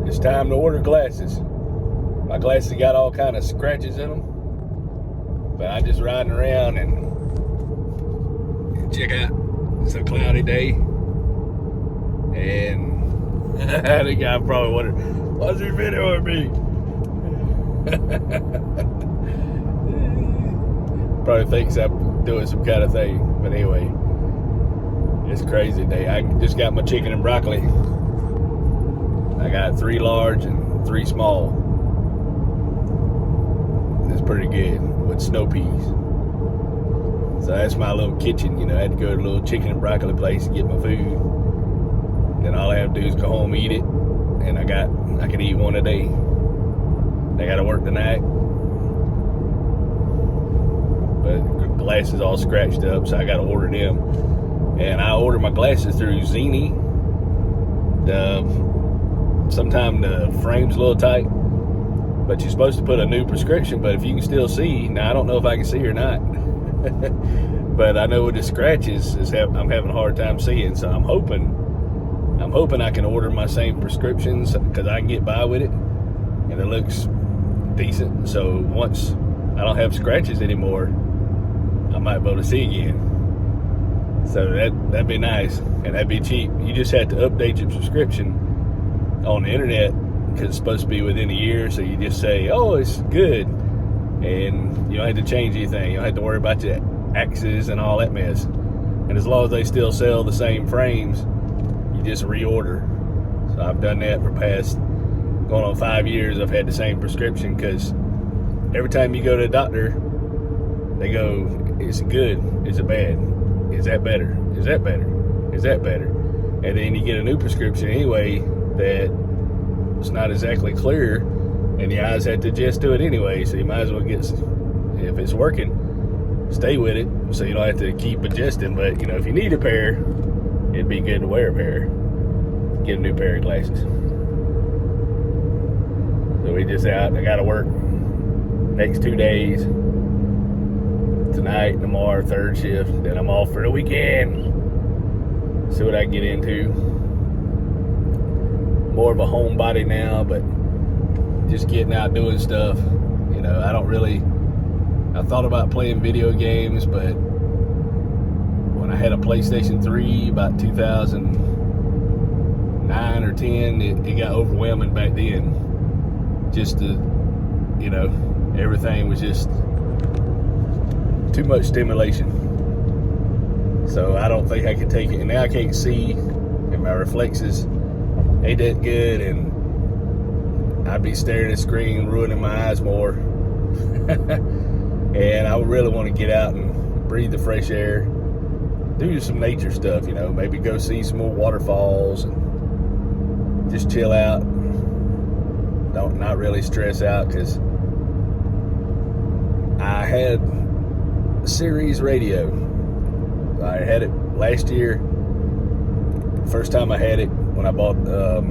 It's time to order glasses. My glasses got all kind of scratches in them, but I just riding around and check out. It's a cloudy day, and the guy probably wondered, "What's this video of me?" Probably thinks I'm doing some kind of thing, but anyway, it's a crazy day. I just got my chicken and broccoli. I got 3 large and 3 small. It's pretty good with snow peas. So that's my little kitchen. I had to go to a little chicken and broccoli place and get my food. Then all I have to do is go home, eat it, and I can eat one a day. I got to work tonight, but glasses all scratched up, so I got to order them. And I order my glasses through Zini. Sometimes the frame's a little tight, but you're supposed to put a new prescription. But if you can still see, now I don't know if I can see or not, but I know with the scratches, I'm having a hard time seeing. So I'm hoping I can order my same prescriptions because I can get by with it, and it looks decent. So once I don't have scratches anymore, I might be able to see again. So that'd be nice, and that'd be cheap. You just have to update your prescription on the internet because it's supposed to be within a year. So you just say, "Oh, it's good," and you don't have to change anything. You don't have to worry about your axes and all that mess. And as long as they still sell the same frames, you just reorder. So I've done that for past going on 5 years. I've had the same prescription because every time you go to the doctor, they go, "Is it good? Is it bad? Is that better? Is that better? Is that better?" And then you get a new prescription anyway that it's not exactly clear, and the eyes have to adjust to it anyway. So you might as well if it's working, stay with it, so you don't have to keep adjusting. But if you need a pair, it'd be good to wear a pair. Get a new pair of glasses. So we just out. I gotta work next 2 days. Tonight, tomorrow, 3rd shift. Then I'm off for the weekend. See what I can get into. More of a homebody now, but just getting out doing stuff. I thought about playing video games, but when I had a PlayStation 3 about 2009 or 10, it got overwhelming back then. Everything was just too much stimulation. So I don't think I could take it. And now I can't see, and my reflexes ain't that good, and I'd be staring at the screen, ruining my eyes more. And I really want to get out and breathe the fresh air, do some nature stuff, maybe go see some more waterfalls and just chill out. Not really stress out, because I had Sirius radio. I had it last year. First time I had it when I bought the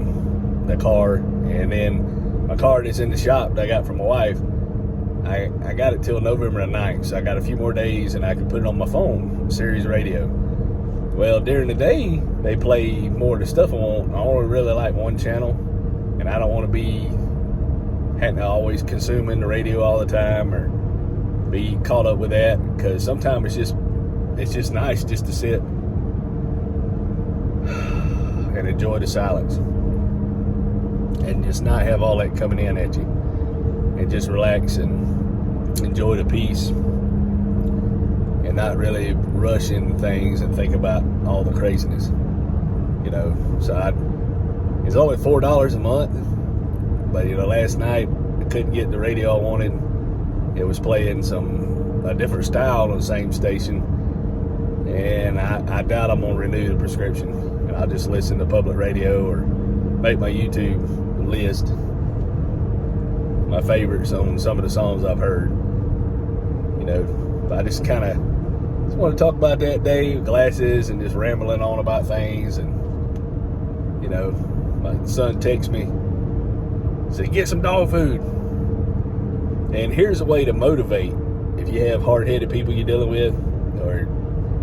car, and then my car that's in the shop that I got from my wife, I got it till November the 9th, so I got a few more days and I could put it on my phone, Sirius radio. Well, during the day, they play more of the stuff I want. I only really like one channel, and I don't want to be having to always consuming the radio all the time or be caught up with that, because sometimes it's just nice just to sit and enjoy the silence and just not have all that coming in at you, and just relax and enjoy the peace and not really rush into things and think about all the craziness. So it's only $4 a month, but last night I couldn't get the radio I wanted. It was playing a different style on the same station, and I doubt I'm gonna renew the prescription, and I'll just listen to public radio or make my YouTube list my favorites on some of the songs I've heard. But I just want to talk about that day with glasses and just rambling on about things. And my son texts me, said, "Get some dog food." And here's a way to motivate if you have hard-headed people you're dealing with, or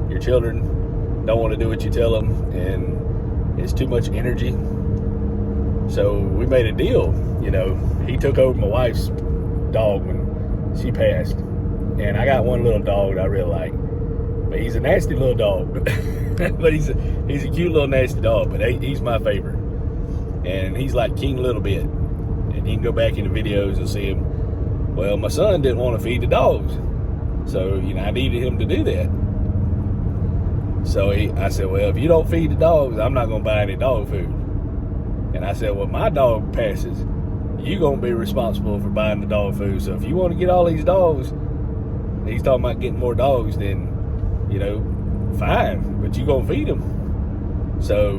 your children don't want to do what you tell them and it's too much energy. So we made a deal. He took over my wife's dog when she passed, and I got one little dog that I really like, but he's a nasty little dog. But he's a cute little nasty dog, but he's my favorite, and he's like King Little Bit. And you can go back in the videos and see him. Well, my son didn't want to feed the dogs, so I needed him to do that. So I said, well, if you don't feed the dogs, I'm not going to buy any dog food. And I said, well, my dog passes, you're going to be responsible for buying the dog food. So if you want to get all these dogs, he's talking about getting more dogs, then, fine, but you're going to feed them. So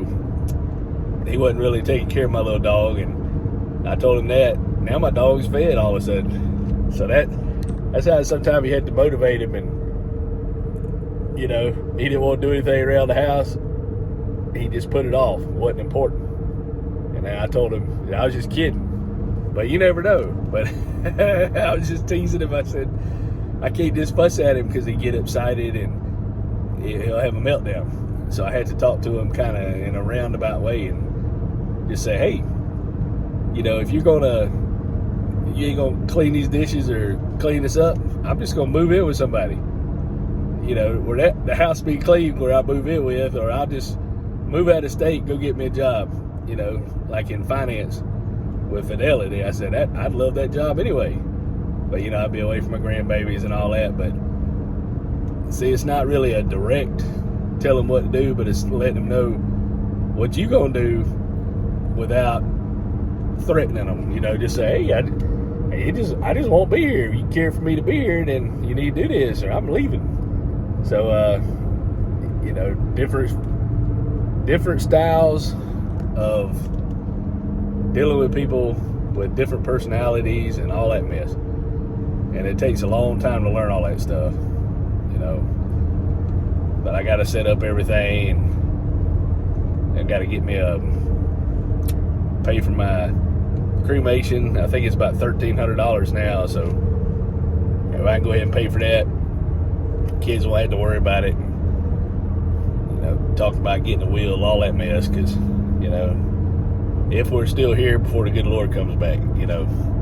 he wasn't really taking care of my little dog, and I told him that. Now my dog's fed all of a sudden. So that's how sometimes you had to motivate him, and he didn't want to do anything around the house. He just put it off. It wasn't important. And I told him, I was just kidding. But you never know. But I was just teasing him. I said, I can't just fuss at him because he get excited and he'll have a meltdown. So I had to talk to him kind of in a roundabout way and just say, hey, if you ain't gonna clean these dishes or clean this up, I'm just gonna move in with somebody. Where the house be clean where I move in with, or I'll just move out of state, go get me a job, like in finance with Fidelity. I said, I'd love that job anyway. But, I'd be away from my grandbabies and all that. But, see, it's not really a direct tell them what to do, but it's letting them know what you going to do without threatening them. Just say, hey, I just won't be here. If you care for me to be here, then you need to do this, or I'm leaving. So, different styles of dealing with people with different personalities and all that mess. And it takes a long time to learn all that stuff, But I got to set up everything, and I got to get me pay for my cremation. I think it's about $1,300 now, so if I can go ahead and pay for that, kids won't have to worry about it. Talk about getting a will, all that mess, because, if we're still here before the good Lord comes back,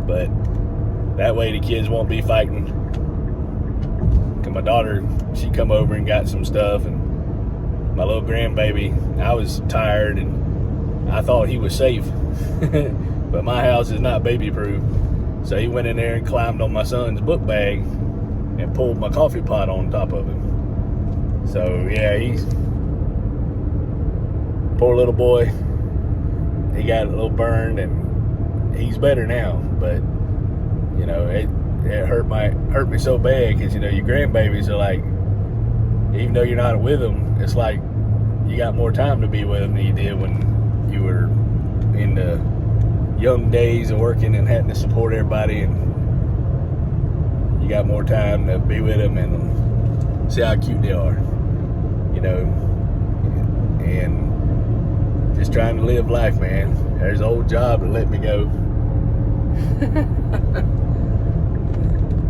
but that way the kids won't be fighting. Because my daughter, she come over and got some stuff, and my little grandbaby, I was tired, and I thought he was safe. But my house is not baby proof. So he went in there and climbed on my son's book bag and pulled my coffee pot on top of him. So yeah, he's poor little boy. He got a little burned, and he's better now. But it hurt me so bad because your grandbabies are like, even though you're not with them, it's like you got more time to be with them than you did when you were in the young days of working and having to support everybody, and you got more time to be with them and see how cute they are, and just trying to live life, man. There's an old job that let me go.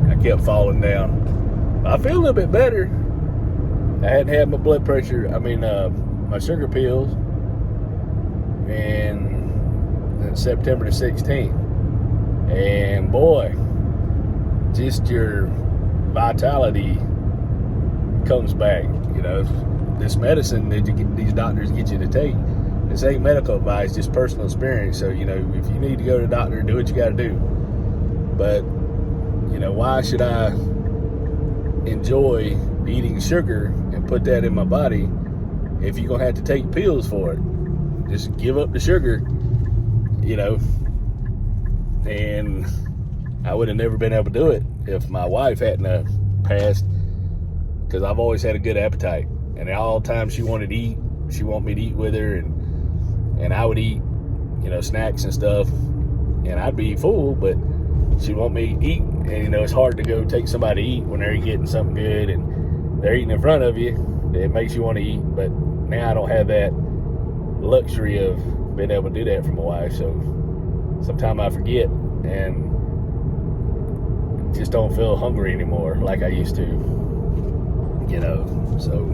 I kept falling down. I feel a little bit better. I hadn't had my blood pressure, my sugar pills in September the 16th. And boy, just your vitality comes back. This medicine that these doctors get you to take, this ain't medical advice, just personal experience. So, if you need to go to the doctor, do what you got to do. But, why should I enjoy eating sugar and put that in my body if you're going to have to take pills for it? Just give up the sugar, and I would have never been able to do it if my wife hadn't passed, because I've always had a good appetite. And all the time she wanted to eat, she wanted me to eat with her, and I would eat, snacks and stuff, and I'd be full, but she'd want me to eat. And, it's hard to go take somebody to eat when they're getting something good and they're eating in front of you. It makes you want to eat. But now I don't have that luxury of being able to do that for my wife. So sometimes I forget and just don't feel hungry anymore like I used to, So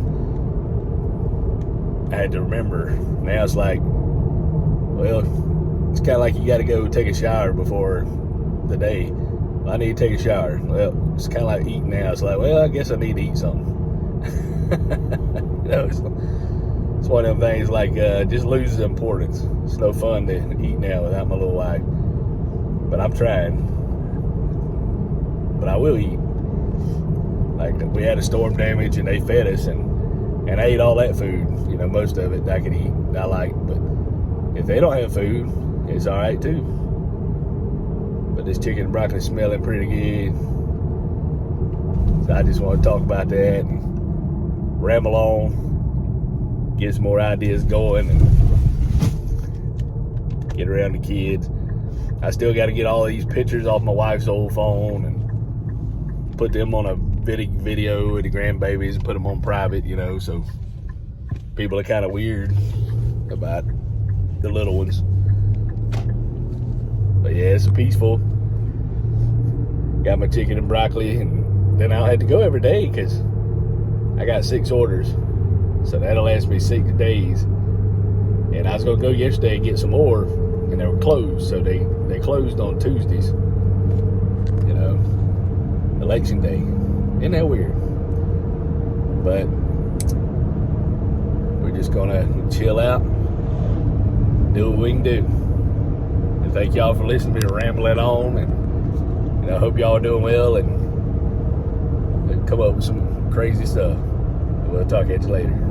I had to remember. Now it's like, well, it's kind kind of like you got to go take a shower before the day. I need to take a shower. Well, it's kind of like eating now. It's like, well, I guess I need to eat something. You know, it's one of them things like just loses importance. It's no fun to eat now without my little wife. But I'm trying. But I will eat. Like, we had a storm damage and they fed us, and I ate all that food. You know, most of it I could eat, I like. But if they don't have food, it's all right too. But this chicken and broccoli smelling pretty good. So I just want to talk about that and ramble on, get some more ideas going, and get around the kids. I still got to get all these pictures off my wife's old phone and put them on a video with the grandbabies and put them on private, you know, so people are kind of weird about the little ones. But yeah, it's peaceful. Got my chicken and broccoli, and then I'll have to go every day because I got 6 orders. So that'll last me 6 days. And I was going to go yesterday and get some more, and they were closed. So they closed on Tuesdays. You know, election day. Isn't that weird? But we're just going to chill out, do what we can do. And thank y'all for listening to me rambling on. And I hope y'all are doing well and come up with some crazy stuff. We'll talk at you later.